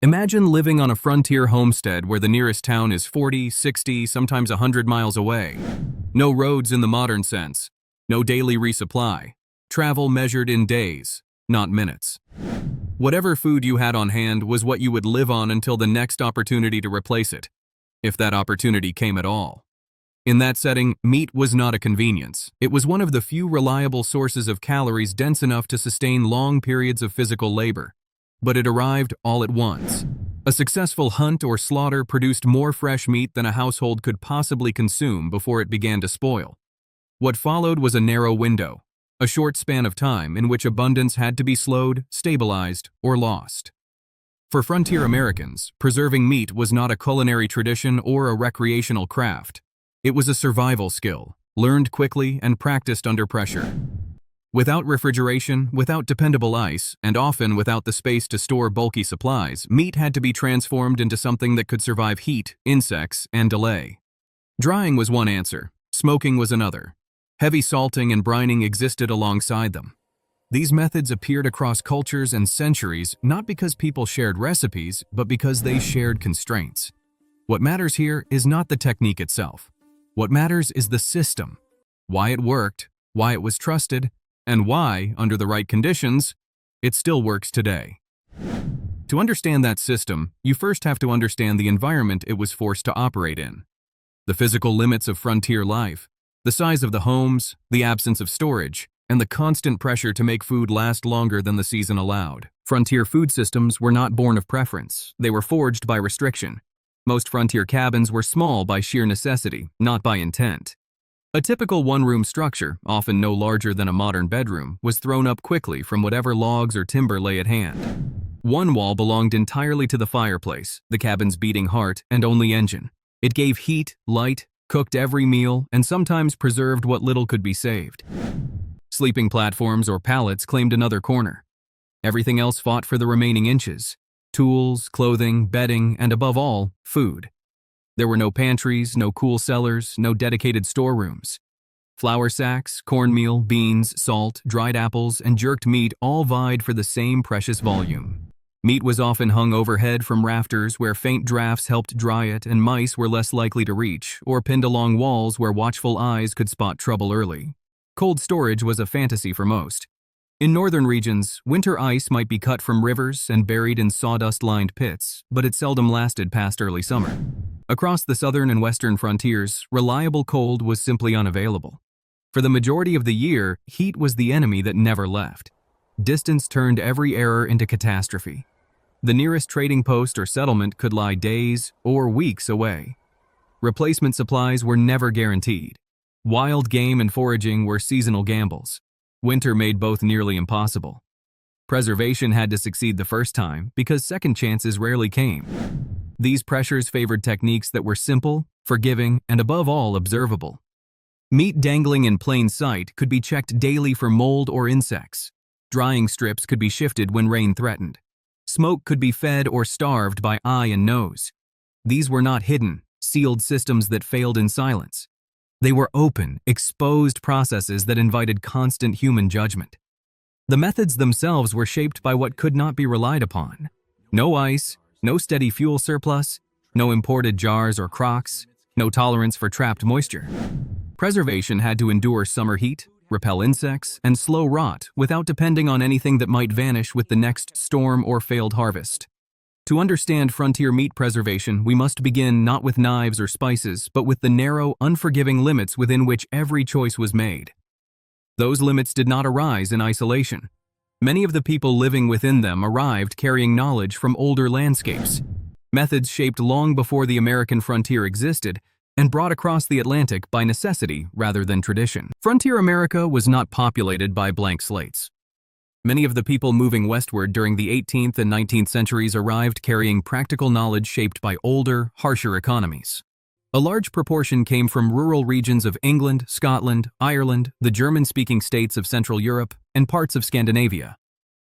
Imagine living on a frontier homestead where the nearest town is 40, 60, sometimes 100 miles away. No roads in the modern sense. No daily resupply. Travel measured in days, not minutes. Whatever food you had on hand was what you would live on until the next opportunity to replace it, if that opportunity came at all. In that setting, meat was not a convenience. It was one of the few reliable sources of calories dense enough to sustain long periods of physical labor. But it arrived all at once. A successful hunt or slaughter produced more fresh meat than a household could possibly consume before it began to spoil. What followed was a narrow window, a short span of time in which abundance had to be slowed, stabilized, or lost. For frontier Americans, preserving meat was not a culinary tradition or a recreational craft. It was a survival skill, learned quickly and practiced under pressure. Without refrigeration, without dependable ice, and often without the space to store bulky supplies, meat had to be transformed into something that could survive heat, insects, and delay. Drying was one answer, smoking was another. Heavy salting and brining existed alongside them. These methods appeared across cultures and centuries not because people shared recipes, but because they shared constraints. What matters here is not the technique itself. What matters is the system, why it worked, why it was trusted, and why, under the right conditions, it still works today. To understand that system, you first have to understand the environment it was forced to operate in. The physical limits of frontier life, the size of the homes, the absence of storage, and the constant pressure to make food last longer than the season allowed. Frontier food systems were not born of preference, they were forged by restriction. Most frontier cabins were small by sheer necessity, not by intent. A typical one-room structure, often no larger than a modern bedroom, was thrown up quickly from whatever logs or timber lay at hand. One wall belonged entirely to the fireplace, the cabin's beating heart and only engine. It gave heat, light, cooked every meal, and sometimes preserved what little could be saved. Sleeping platforms or pallets claimed another corner. Everything else fought for the remaining inches: tools, clothing, bedding, and above all, food. There were no pantries, no cool cellars, no dedicated storerooms. Flour sacks, cornmeal, beans, salt, dried apples, and jerked meat all vied for the same precious volume. Meat was often hung overhead from rafters where faint drafts helped dry it and mice were less likely to reach, or pinned along walls where watchful eyes could spot trouble early. Cold storage was a fantasy for most. In northern regions, winter ice might be cut from rivers and buried in sawdust-lined pits, but it seldom lasted past early summer. Across the southern and western frontiers, reliable cold was simply unavailable. For the majority of the year, heat was the enemy that never left. Distance turned every error into catastrophe. The nearest trading post or settlement could lie days or weeks away. Replacement supplies were never guaranteed. Wild game and foraging were seasonal gambles. Winter made both nearly impossible. Preservation had to succeed the first time because second chances rarely came. These pressures favored techniques that were simple, forgiving, and above all, observable. Meat dangling in plain sight could be checked daily for mold or insects. Drying strips could be shifted when rain threatened. Smoke could be fed or starved by eye and nose. These were not hidden, sealed systems that failed in silence. They were open, exposed processes that invited constant human judgment. The methods themselves were shaped by what could not be relied upon. No ice, no steady fuel surplus, no imported jars or crocks, no tolerance for trapped moisture. Preservation had to endure summer heat, repel insects, and slow rot without depending on anything that might vanish with the next storm or failed harvest. To understand frontier meat preservation, we must begin not with knives or spices, but with the narrow, unforgiving limits within which every choice was made. Those limits did not arise in isolation. Many of the people living within them arrived carrying knowledge from older landscapes, methods shaped long before the American frontier existed and brought across the Atlantic by necessity rather than tradition. Frontier America was not populated by blank slates. Many of the people moving westward during the 18th and 19th centuries arrived carrying practical knowledge shaped by older, harsher economies. A large proportion came from rural regions of England, Scotland, Ireland, the German-speaking states of Central Europe, and parts of Scandinavia.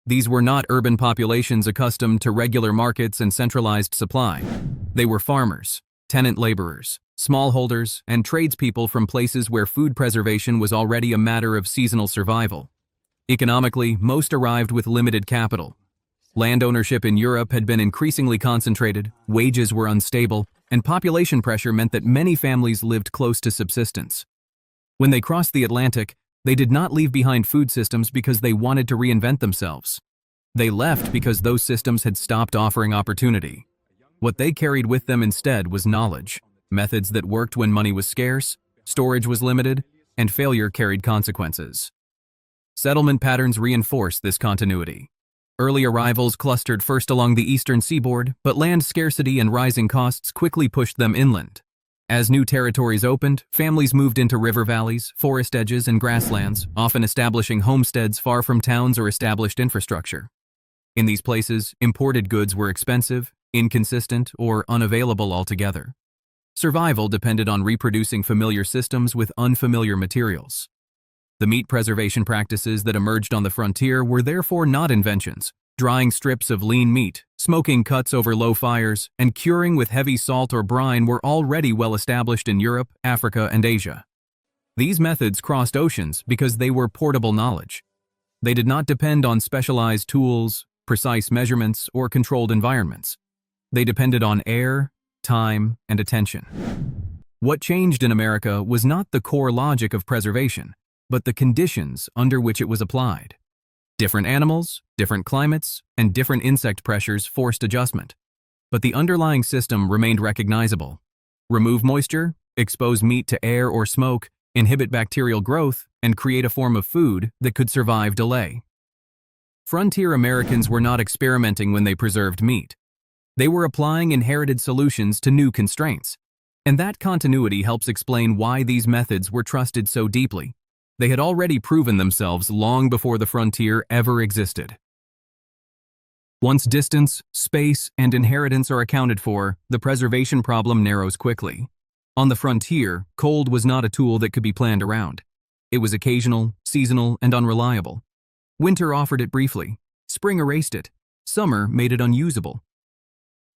These were not urban populations accustomed to regular markets and centralized supply. They were farmers, tenant laborers, smallholders, and tradespeople from places where food preservation was already a matter of seasonal survival. Economically, most arrived with limited capital. Land ownership in Europe had been increasingly concentrated, wages were unstable, and population pressure meant that many families lived close to subsistence. When they crossed the Atlantic, they did not leave behind food systems because they wanted to reinvent themselves. They left because those systems had stopped offering opportunity. What they carried with them instead was knowledge, methods that worked when money was scarce, storage was limited, and failure carried consequences. Settlement patterns reinforced this continuity. Early arrivals clustered first along the eastern seaboard, but land scarcity and rising costs quickly pushed them inland. As new territories opened, families moved into river valleys, forest edges, and grasslands, often establishing homesteads far from towns or established infrastructure. In these places, imported goods were expensive, inconsistent, or unavailable altogether. Survival depended on reproducing familiar systems with unfamiliar materials. The meat preservation practices that emerged on the frontier were therefore not inventions. Drying strips of lean meat, smoking cuts over low fires, and curing with heavy salt or brine were already well established in Europe, Africa, and Asia. These methods crossed oceans because they were portable knowledge. They did not depend on specialized tools, precise measurements, or controlled environments. They depended on air, time, and attention. What changed in America was not the core logic of preservation, but the conditions under which it was applied. Different animals, different climates, and different insect pressures forced adjustment. But the underlying system remained recognizable. Remove moisture, expose meat to air or smoke, inhibit bacterial growth, and create a form of food that could survive delay. Frontier Americans were not experimenting when they preserved meat. They were applying inherited solutions to new constraints. And that continuity helps explain why these methods were trusted so deeply. They had already proven themselves long before the frontier ever existed. Once distance, space, and inheritance are accounted for, the preservation problem narrows quickly. On the frontier, cold was not a tool that could be planned around. It was occasional, seasonal, and unreliable. Winter offered it briefly. Spring erased it. Summer made it unusable.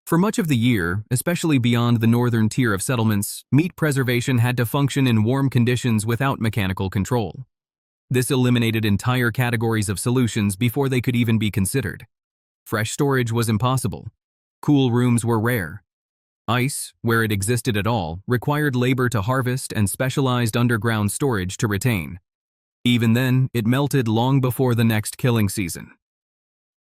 For much of the year, especially beyond the northern tier of settlements, meat preservation had to function in warm conditions without mechanical control. This eliminated entire categories of solutions before they could even be considered. Fresh storage was impossible. Cool rooms were rare. Ice, where it existed at all, required labor to harvest and specialized underground storage to retain. Even then, it melted long before the next killing season.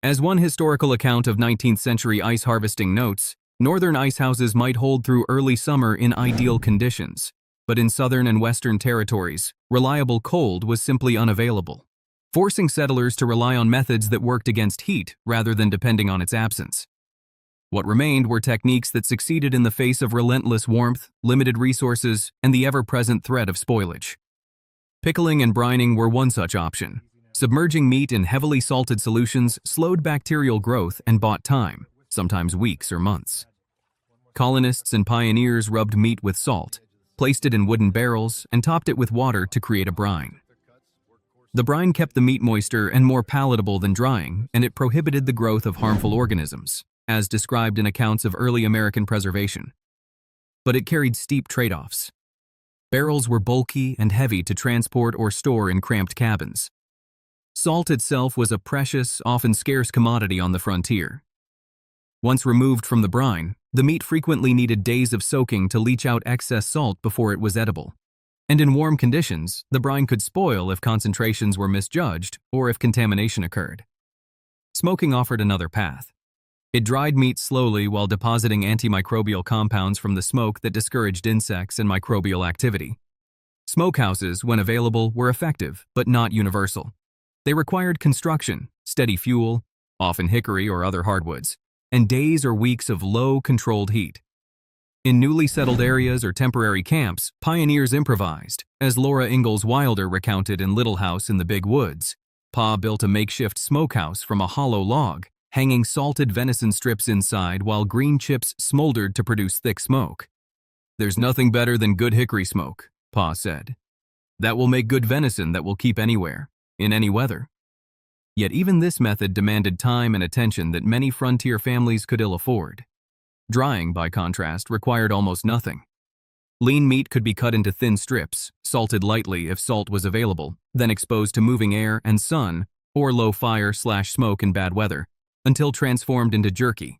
As one historical account of 19th century ice harvesting notes, northern ice houses might hold through early summer in ideal conditions, but in southern and western territories, reliable cold was simply unavailable, forcing settlers to rely on methods that worked against heat rather than depending on its absence. What remained were techniques that succeeded in the face of relentless warmth, limited resources, and the ever-present threat of spoilage. Pickling and brining were one such option. Submerging meat in heavily salted solutions slowed bacterial growth and bought time, sometimes weeks or months. Colonists and pioneers rubbed meat with salt, placed it in wooden barrels, and topped it with water to create a brine. The brine kept the meat moister and more palatable than drying, and it prohibited the growth of harmful organisms, as described in accounts of early American preservation. But it carried steep trade-offs. Barrels were bulky and heavy to transport or store in cramped cabins. Salt itself was a precious, often scarce commodity on the frontier. Once removed from the brine, the meat frequently needed days of soaking to leach out excess salt before it was edible. And in warm conditions, the brine could spoil if concentrations were misjudged or if contamination occurred. Smoking offered another path. It dried meat slowly while depositing antimicrobial compounds from the smoke that discouraged insects and microbial activity. Smokehouses, when available, were effective, but not universal. They required construction, steady fuel, often hickory or other hardwoods, and days or weeks of low, controlled heat. In newly settled areas or temporary camps, pioneers improvised, as Laura Ingalls Wilder recounted in Little House in the Big Woods. Pa built a makeshift smokehouse from a hollow log, hanging salted venison strips inside while green chips smoldered to produce thick smoke. "There's nothing better than good hickory smoke," Pa said. "That will make good venison that will keep anywhere, in any weather." Yet even this method demanded time and attention that many frontier families could ill afford. Drying, by contrast, required almost nothing. Lean meat could be cut into thin strips, salted lightly if salt was available, then exposed to moving air and sun, or low fire/smoke in bad weather, until transformed into jerky.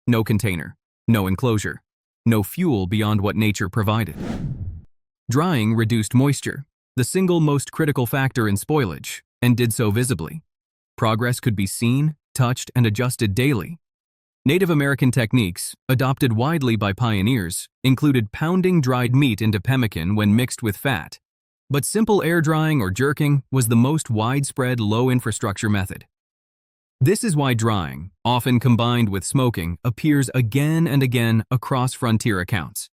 No container, no enclosure, no fuel beyond what nature provided. Drying reduced moisture, the single most critical factor in spoilage, and did so visibly. Progress could be seen, touched, and adjusted daily. Native American techniques, adopted widely by pioneers, included pounding dried meat into pemmican when mixed with fat. But simple air drying or jerking was the most widespread low-infrastructure method. This is why drying, often combined with smoking, appears again and again across frontier accounts.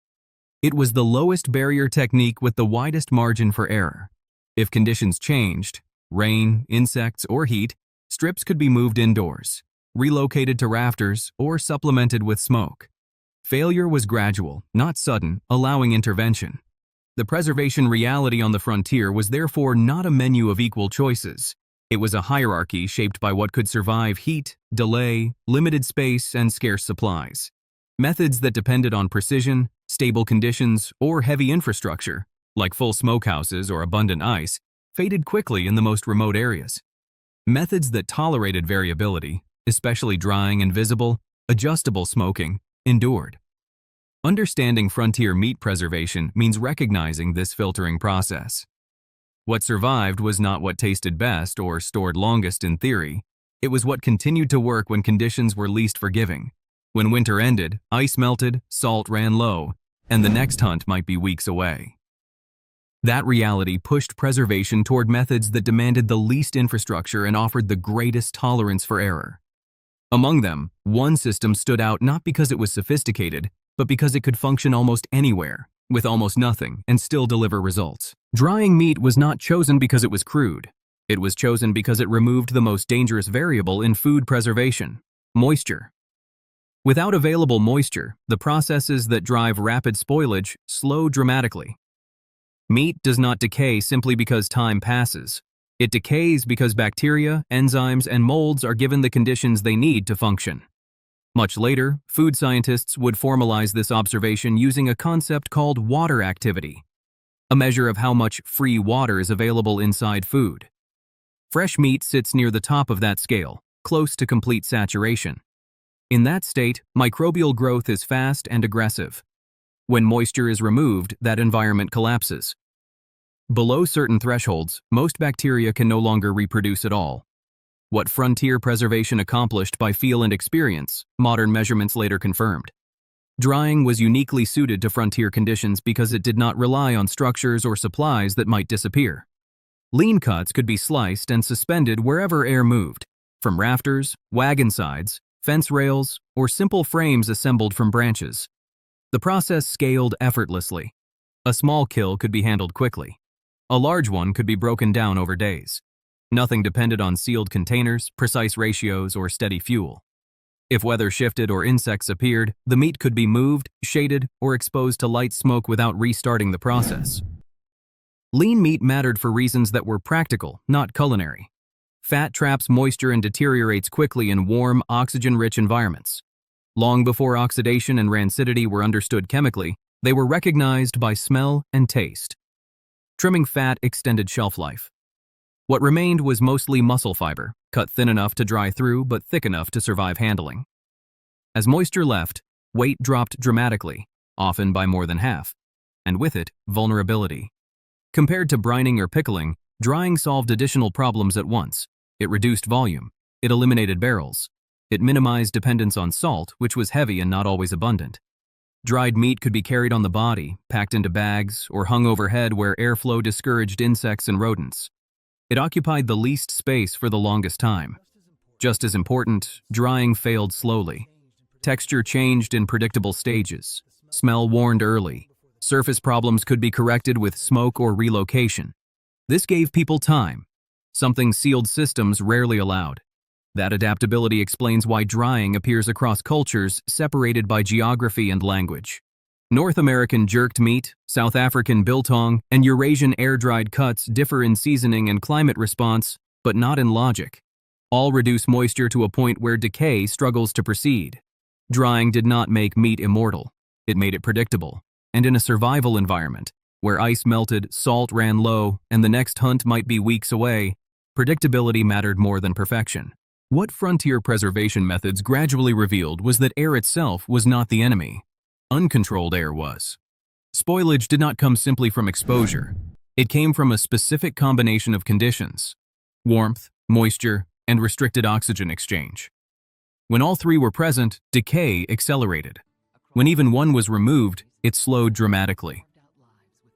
It was the lowest barrier technique with the widest margin for error. If conditions changed, rain, insects, or heat, strips could be moved indoors, relocated to rafters, or supplemented with smoke. Failure was gradual, not sudden, allowing intervention. The preservation reality on the frontier was therefore not a menu of equal choices. It was a hierarchy shaped by what could survive heat, delay, limited space, and scarce supplies. Methods that depended on precision, stable conditions, or heavy infrastructure, like full smokehouses or abundant ice, faded quickly in the most remote areas. Methods that tolerated variability, especially drying and visible, adjustable smoking, endured. Understanding frontier meat preservation means recognizing this filtering process. What survived was not what tasted best or stored longest in theory. It was what continued to work when conditions were least forgiving. When winter ended, ice melted, salt ran low, and the next hunt might be weeks away. That reality pushed preservation toward methods that demanded the least infrastructure and offered the greatest tolerance for error. Among them, one system stood out not because it was sophisticated, but because it could function almost anywhere, with almost nothing, and still deliver results. Drying meat was not chosen because it was crude. It was chosen because it removed the most dangerous variable in food preservation: moisture. Without available moisture, the processes that drive rapid spoilage slow dramatically. Meat does not decay simply because time passes. It decays because bacteria, enzymes, and molds are given the conditions they need to function. Much later, food scientists would formalize this observation using a concept called water activity, a measure of how much free water is available inside food. Fresh meat sits near the top of that scale, close to complete saturation. In that state, microbial growth is fast and aggressive. When moisture is removed, that environment collapses. Below certain thresholds, most bacteria can no longer reproduce at all. What frontier preservation accomplished by feel and experience, modern measurements later confirmed. Drying was uniquely suited to frontier conditions because it did not rely on structures or supplies that might disappear. Lean cuts could be sliced and suspended wherever air moved, from rafters, wagon sides, fence rails, or simple frames assembled from branches. The process scaled effortlessly. A small kill could be handled quickly. A large one could be broken down over days. Nothing depended on sealed containers, precise ratios, or steady fuel. If weather shifted or insects appeared, the meat could be moved, shaded, or exposed to light smoke without restarting the process. Lean meat mattered for reasons that were practical, not culinary. Fat traps moisture and deteriorates quickly in warm, oxygen-rich environments. Long before oxidation and rancidity were understood chemically, they were recognized by smell and taste. Trimming fat extended shelf life. What remained was mostly muscle fiber, cut thin enough to dry through but thick enough to survive handling. As moisture left, weight dropped dramatically, often by more than half, and with it, vulnerability. Compared to brining or pickling, drying solved additional problems at once. It reduced volume. It eliminated barrels. It minimized dependence on salt, which was heavy and not always abundant. Dried meat could be carried on the body, packed into bags, or hung overhead where airflow discouraged insects and rodents. It occupied the least space for the longest time. Just as important, drying failed slowly. Texture changed in predictable stages. Smell warned early. Surface problems could be corrected with smoke or relocation. This gave people time, something sealed systems rarely allowed. That adaptability explains why drying appears across cultures separated by geography and language. North American jerked meat, South African biltong, and Eurasian air-dried cuts differ in seasoning and climate response, but not in logic. All reduce moisture to a point where decay struggles to proceed. Drying did not make meat immortal. It made it predictable. And in a survival environment, where ice melted, salt ran low, and the next hunt might be weeks away, predictability mattered more than perfection. What frontier preservation methods gradually revealed was that air itself was not the enemy. Uncontrolled air was. Spoilage did not come simply from exposure. It came from a specific combination of conditions: warmth, moisture, and restricted oxygen exchange. When all three were present, decay accelerated. When even one was removed, it slowed dramatically.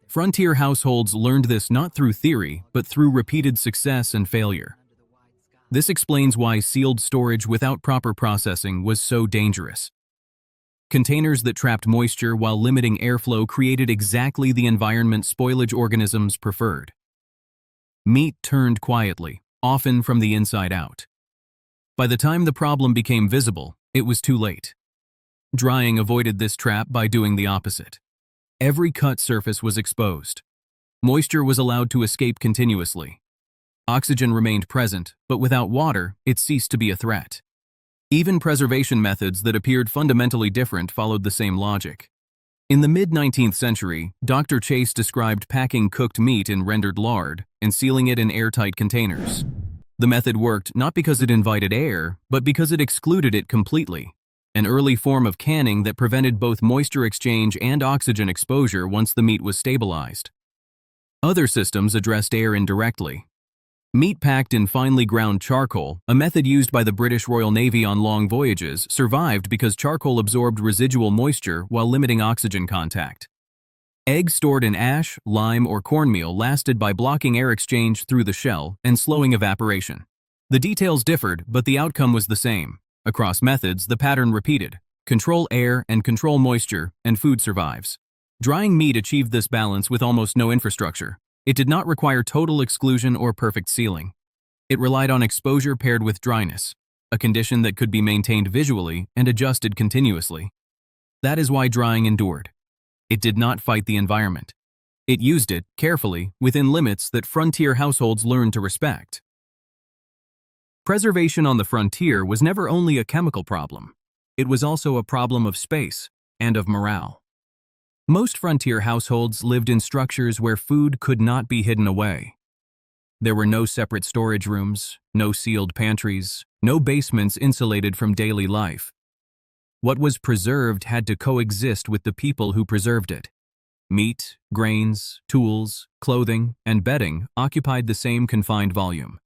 Frontier households learned this not through theory, but through repeated success and failure. This explains why sealed storage without proper processing was so dangerous. Containers that trapped moisture while limiting airflow created exactly the environment spoilage organisms preferred. Meat turned quietly, often from the inside out. By the time the problem became visible, it was too late. Drying avoided this trap by doing the opposite. Every cut surface was exposed. Moisture was allowed to escape continuously. Oxygen remained present, but without water, it ceased to be a threat. Even preservation methods that appeared fundamentally different followed the same logic. In the mid-19th century, Dr. Chase described packing cooked meat in rendered lard and sealing it in airtight containers. The method worked not because it invited air, but because it excluded it completely, an early form of canning that prevented both moisture exchange and oxygen exposure once the meat was stabilized. Other systems addressed air indirectly. Meat packed in finely ground charcoal, a method used by the British Royal Navy on long voyages, survived because charcoal absorbed residual moisture while limiting oxygen contact. Eggs stored in ash, lime, or cornmeal lasted by blocking air exchange through the shell and slowing evaporation. The details differed, but the outcome was the same. Across methods, the pattern repeated: control air and control moisture, and food survives. Drying meat achieved this balance with almost no infrastructure. It did not require total exclusion or perfect sealing. It relied on exposure paired with dryness, a condition that could be maintained visually and adjusted continuously. That is why drying endured. It did not fight the environment. It used it, carefully, within limits that frontier households learned to respect. Preservation on the frontier was never only a chemical problem. It was also a problem of space and of morale. Most frontier households lived in structures where food could not be hidden away. There were no separate storage rooms, no sealed pantries, no basements insulated from daily life. What was preserved had to coexist with the people who preserved it. Meat, grains, tools, clothing, and bedding occupied the same confined volume.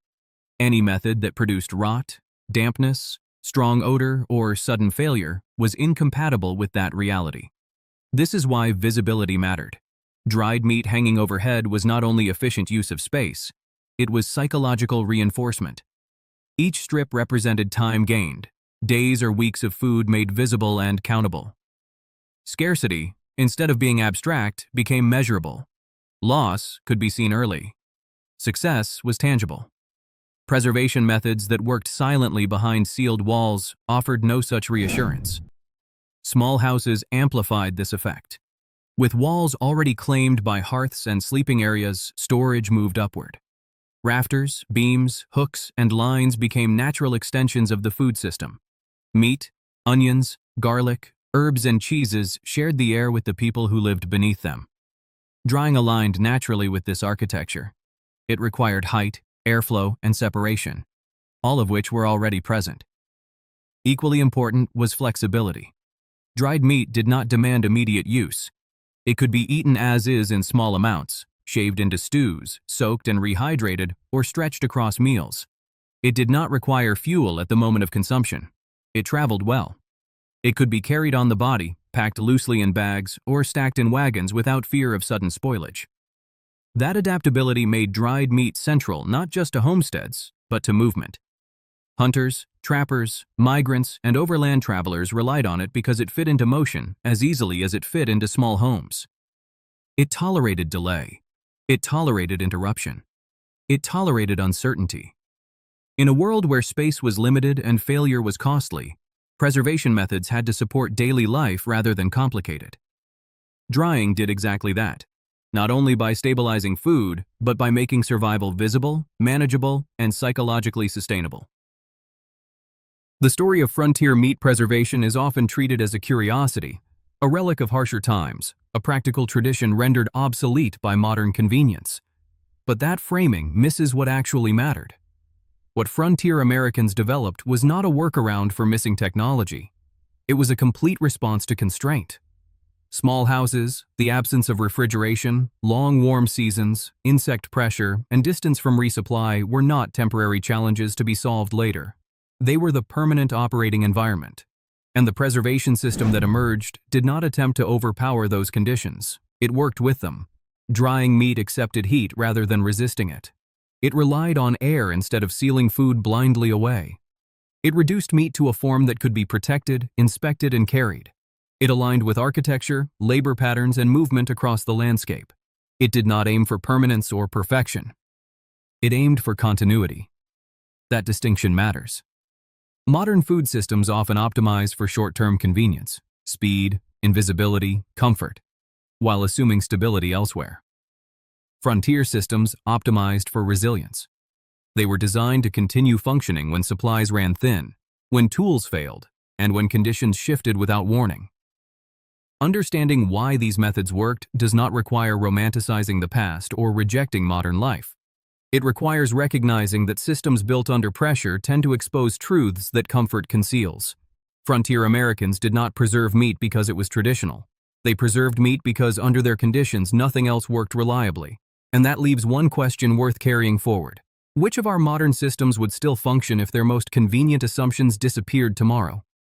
Any method that produced rot, dampness, strong odor, or sudden failure was incompatible with that reality. This is why visibility mattered. Dried meat hanging overhead was not only efficient use of space, it was psychological reinforcement. Each strip represented time gained, days or weeks of food made visible and countable. Scarcity, instead of being abstract, became measurable. Loss could be seen early. Success was tangible. Preservation methods that worked silently behind sealed walls offered no such reassurance. Small houses amplified this effect. With walls already claimed by hearths and sleeping areas, storage moved upward. Rafters, beams, hooks, and lines became natural extensions of the food system. Meat, onions, garlic, herbs, and cheeses shared the air with the people who lived beneath them. Drying aligned naturally with this architecture. It required height, airflow, and separation, all of which were already present. Equally important was flexibility. Dried meat did not demand immediate use. It could be eaten as is in small amounts, shaved into stews, soaked and rehydrated, or stretched across meals. It did not require fuel at the moment of consumption. It traveled well. It could be carried on the body, packed loosely in bags, or stacked in wagons without fear of sudden spoilage. That adaptability made dried meat central not just to homesteads, but to movement. Hunters, trappers, migrants, and overland travelers relied on it because it fit into motion as easily as it fit into small homes. It tolerated delay. It tolerated interruption. It tolerated uncertainty. In a world where space was limited and failure was costly, preservation methods had to support daily life rather than complicate it. Drying did exactly that, not only by stabilizing food, but by making survival visible, manageable, and psychologically sustainable. The story of frontier meat preservation is often treated as a curiosity, a relic of harsher times, a practical tradition rendered obsolete by modern convenience. But that framing misses what actually mattered. What frontier Americans developed was not a workaround for missing technology. It was a complete response to constraint. Small houses, the absence of refrigeration, long warm seasons, insect pressure, and distance from resupply were not temporary challenges to be solved later. They were the permanent operating environment. And the preservation system that emerged did not attempt to overpower those conditions. It worked with them. Drying meat accepted heat rather than resisting it. It relied on air instead of sealing food blindly away. It reduced meat to a form that could be protected, inspected, and carried. It aligned with architecture, labor patterns, and movement across the landscape. It did not aim for permanence or perfection. It aimed for continuity. That distinction matters. Modern food systems often optimize for short-term convenience, speed, invisibility, comfort, while assuming stability elsewhere. Frontier systems optimized for resilience. They were designed to continue functioning when supplies ran thin, when tools failed, and when conditions shifted without warning. Understanding why these methods worked does not require romanticizing the past or rejecting modern life. It requires recognizing that systems built under pressure tend to expose truths that comfort conceals. Frontier Americans did not preserve meat because it was traditional. They preserved meat because under their conditions nothing else worked reliably. And that leaves one question worth carrying forward. Which of our modern systems would still function if their most convenient assumptions disappeared tomorrow?